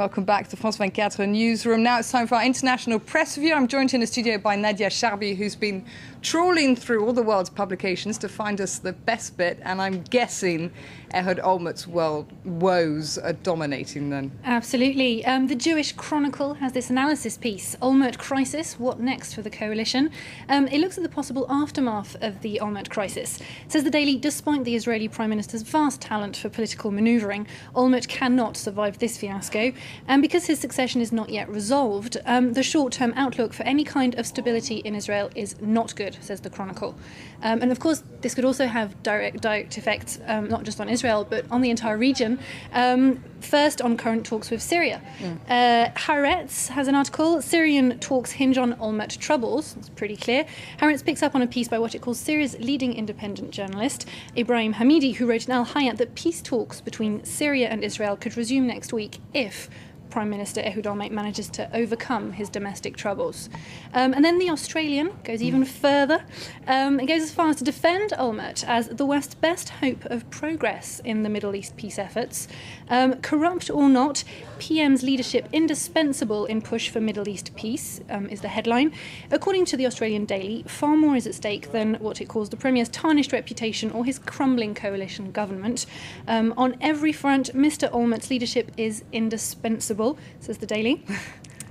Welcome back to France 24 Newsroom. Now it's time for our international press review. I'm joined in the studio by Nadia Charby, who's been trawling through all the world's publications to find us the best bit, and I'm guessing Ehud Olmert's world woes are dominating them. Absolutely. The Jewish Chronicle has this analysis piece, Olmert Crisis, what next for the coalition? It looks at the possible aftermath of the Olmert crisis. It says the Daily, despite the Israeli Prime Minister's vast talent for political manoeuvring, Olmert cannot survive this fiasco. And because his succession is not yet resolved, the short-term outlook for any kind of stability in Israel is not good, says the Chronicle. And of course, this could also have direct effects, not just on Israel, but on the entire region. First, on current talks with Syria. Haaretz has an article, Syrian talks hinge on Olmert troubles. It's pretty clear. Haaretz picks up on a piece by what it calls Syria's leading independent journalist, Ibrahim Hamidi, who wrote in Al Hayat that peace talks between Syria and Israel could resume next week if Prime Minister Ehud Olmert manages to overcome his domestic troubles. And then the Australian goes even further. It goes as far as to defend Olmert as the West's best hope of progress in the Middle East peace efforts. Corrupt or not, PM's leadership indispensable in push for Middle East peace, is the headline. According to the Australian Daily, far more is at stake than what it calls the Premier's tarnished reputation or his crumbling coalition government. On every front, Mr Olmert's leadership is indispensable, says the Daily.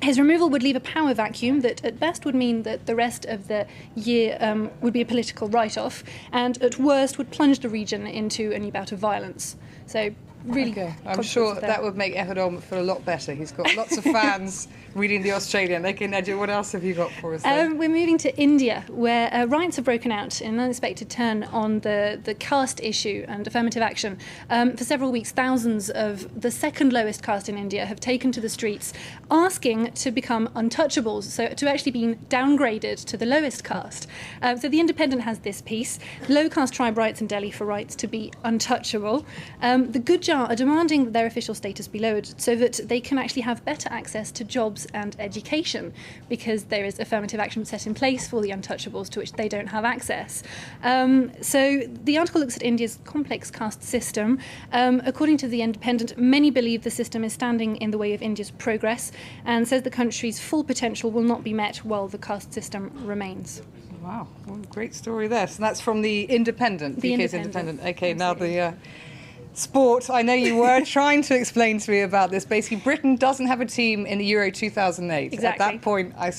His removal would leave a power vacuum that at best would mean that the rest of the year would be a political write-off, and at worst would plunge the region into a new bout of violence. So really, okay. I'm sure that would make Ehud Olmert feel a lot better. He's got lots of fans reading the Australian. Okay, Nadia, what else have you got for us then? We're moving to India, where riots have broken out in an unexpected turn on the caste issue and affirmative action. For several weeks, thousands of the second lowest caste in India have taken to the streets asking to become untouchables, so to actually being downgraded to the lowest caste. So the Independent has this piece, low caste tribe riots in Delhi for rights to be untouchable. The Gujar are demanding that their official status be lowered so that they can actually have better access to jobs and education, because there is affirmative action set in place for the untouchables to which they don't have access. So the article looks at India's complex caste system. According to the Independent, many believe the system is standing in the way of India's progress, and says the country's full potential will not be met while the caste system remains. Wow, well, great story there. So that's from the Independent, the UK's Independent. Okay, Absolutely. now the sport. I know you were trying to explain to me about this. Basically, Britain doesn't have a team in the Euro 2008. Exactly. At that point, I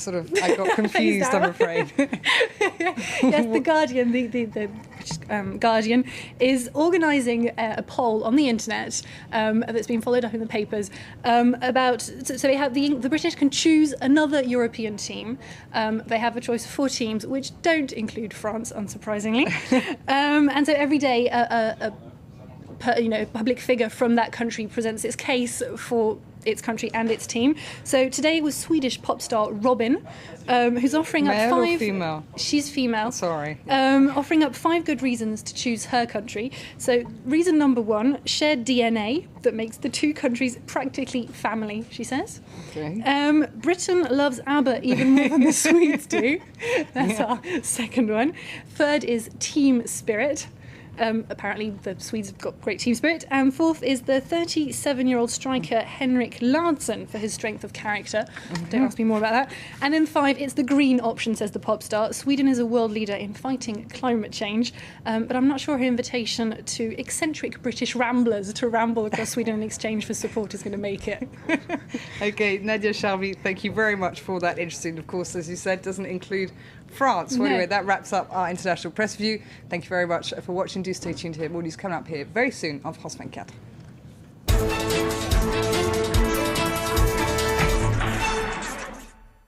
got confused, I'm afraid. Yes, the Guardian, the Guardian, is organising a poll on the internet that's been followed up in the papers about. So they have the British can choose another European team. They have a choice of 4 teams, which don't include France, unsurprisingly. And so every day a public figure from that country presents its case for its country and its team. So today was Swedish pop star Robin, who's offering up Male 5... or female? She's female. Sorry. Offering up 5 good reasons to choose her country. So reason number 1, shared DNA that makes the 2 countries practically family, she says. Okay. Britain loves ABBA even more than the Swedes do. That's our second one. Third is team spirit. Apparently the Swedes have got great team spirit. And fourth is the 37-year-old striker Henrik Larsson for his strength of character. Don't ask me more about that. And then 5, it's the green option, says the pop star. Sweden is a world leader in fighting climate change, but I'm not sure her invitation to eccentric British ramblers to ramble across Sweden in exchange for support is going to make it. Okay, Nadia Charby, thank you very much for that. Interesting, of course, as you said, doesn't include France. Well, No. anyway, that wraps up our international press review. Thank you very much for watching. Do stay tuned here. More news coming up here very soon on France 24.